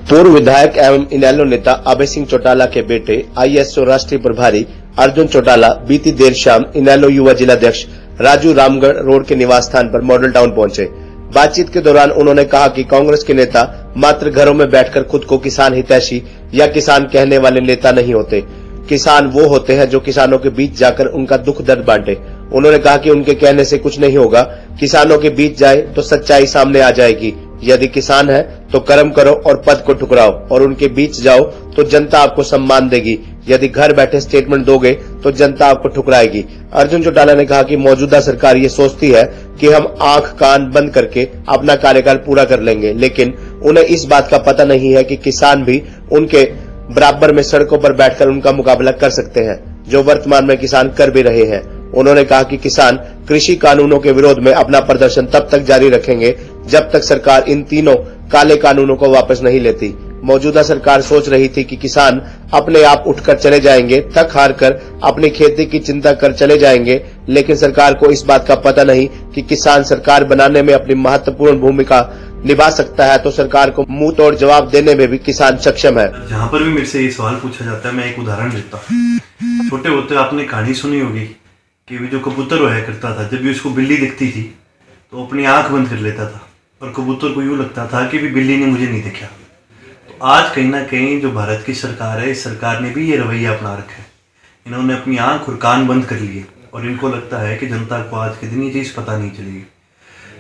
पूर्व विधायक एवं इनेलो नेता अभय सिंह चौटाला के बेटे आईएसओ राष्ट्रीय प्रभारी अर्जुन चौटाला बीती देर शाम इनेलो युवा जिलाध्यक्ष राजू रामगढ़ रोड के निवास स्थान पर मॉडल टाउन पहुंचे। बातचीत के दौरान उन्होंने कहा कि कांग्रेस के नेता मात्र घरों में बैठकर खुद को किसान हितैषी या किसान कहने वाले नेता नहीं होते। किसान वो होते हैं जो किसानों के बीच जाकर उनका दुख दर्द बांटे। उन्होंने कहा कि उनके कहने से कुछ नहीं होगा, किसानों के बीच जाए तो सच्चाई सामने आ जाएगी। यदि किसान है तो कर्म करो और पद को ठुकराओ और उनके बीच जाओ तो जनता आपको सम्मान देगी। यदि घर बैठे स्टेटमेंट दोगे तो जनता आपको ठुकराएगी। अर्जुन चौटाला ने कहा कि मौजूदा सरकार ये सोचती है कि हम आंख कान बंद करके अपना कार्यकाल पूरा कर लेंगे, लेकिन उन्हें इस बात का पता नहीं है कि किसान भी उनके बराबर में सड़कों पर बैठकर उनका मुकाबला कर सकते हैं, जो वर्तमान में किसान कर भी रहे हैं। उन्होंने कहा कि किसान कृषि कानूनों के विरोध में अपना प्रदर्शन तब तक जारी रखेंगे जब तक सरकार इन तीनों काले कानूनों को वापस नहीं लेती। मौजूदा सरकार सोच रही थी कि किसान अपने आप उठकर चले जाएंगे, थक हार कर अपनी खेती की चिंता कर चले जाएंगे, लेकिन सरकार को इस बात का पता नहीं कि किसान सरकार बनाने में अपनी महत्वपूर्ण भूमिका निभा सकता है, तो सरकार को मुंह तोड़ जवाब देने में भी किसान सक्षम है। जहाँ पर भी मेरे से ये सवाल पूछा जाता है, मैं एक उदाहरण देता हूँ। छोटे होते आपने कहानी सुनी होगी कि जो कबूतर हुआ करता था, जब भी उसको बिल्ली दिखती थी तो अपनी आंख बंद कर लेता था और कबूतर को यूं लगता था कि भी बिल्ली ने मुझे नहीं देखा। तो आज कहीं ना कहीं जो भारत की सरकार है, इस सरकार ने भी ये रवैया अपना रखा है। इन्होंने अपनी आंख और कान बंद कर लिए और इनको लगता है कि जनता को आज के दिन ये चीज़ पता नहीं चलेगी।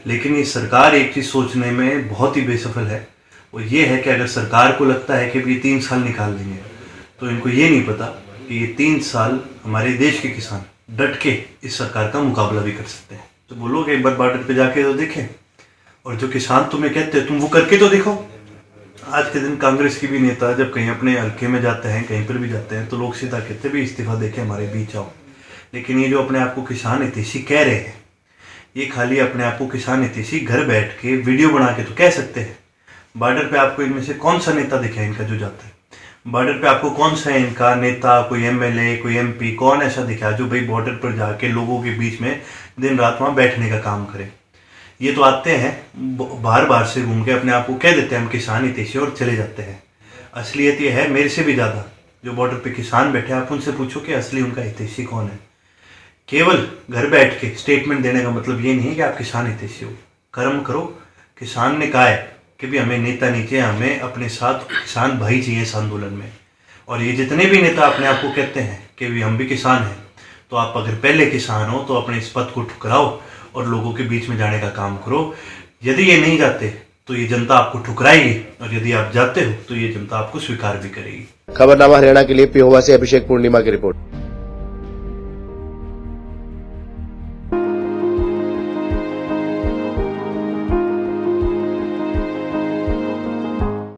लेकिन ये सरकार एक चीज़ सोचने में बहुत ही बेसफल है, वो ये है कि अगर सरकार को लगता है कि ये 3 साल निकाल लेंगे, तो इनको ये नहीं पता कि ये 3 साल हमारे देश के किसान डट के इस सरकार का मुकाबला भी कर सकते हैं। तो वो लोग एक बार बॉर्डर पे जाके तो देखें, और जो किसान तुम्हें कहते हैं तुम वो करके तो देखो। आज के दिन कांग्रेस की भी नेता जब कहीं अपने हल्के में जाते हैं, कहीं पर भी जाते हैं, तो लोग सीधा कहते भी इस्तीफा देके हमारे बीच आओ। लेकिन ये जो अपने आप को किसान हितैषी कह रहे हैं, ये खाली अपने आप को किसान हितैषी घर बैठ के वीडियो बना के तो कह सकते हैं। बॉर्डर पे आपको इनमें से कौन सा नेता दिखा है इनका जो जाता है? बॉर्डर पे आपको कौन सा है इनका नेता, कोई एमएलए, कोई एमपी, कौन ऐसा दिखा जो भाई बॉर्डर पर जाके लोगों के बीच में दिन रात वहां बैठने का काम करे? ये तो आते हैं बाहर बाहर से घूम के अपने आप को कह देते हैं हम किसान हितैषी और चले जाते हैं। असलियत ये है मेरे से भी ज़्यादा जो बॉर्डर पे किसान बैठे, आप उनसे पूछो कि असली उनका हितैषी कौन है। केवल घर बैठ के स्टेटमेंट देने का मतलब ये नहीं है कि आप किसान हितैषी हो। कर्म करो। किसान ने कहा है कि भी हमें नेता नहीं चाहिए, हमें अपने साथ किसान भाई चाहिए इस आंदोलन में। और ये जितने भी नेता अपने आप को कहते हैं कि भी हम भी किसान हैं, तो आप अगर पहले किसान हो तो अपने इस पद को ठुकराओ और लोगों के बीच में जाने का काम करो। यदि ये नहीं जाते तो ये जनता आपको ठुकराएगी, और यदि आप जाते हो तो ये जनता आपको स्वीकार भी करेगी। खबरनामा हरियाणा के लिए पिहोवा से अभिषेक पूर्णिमा की रिपोर्ट।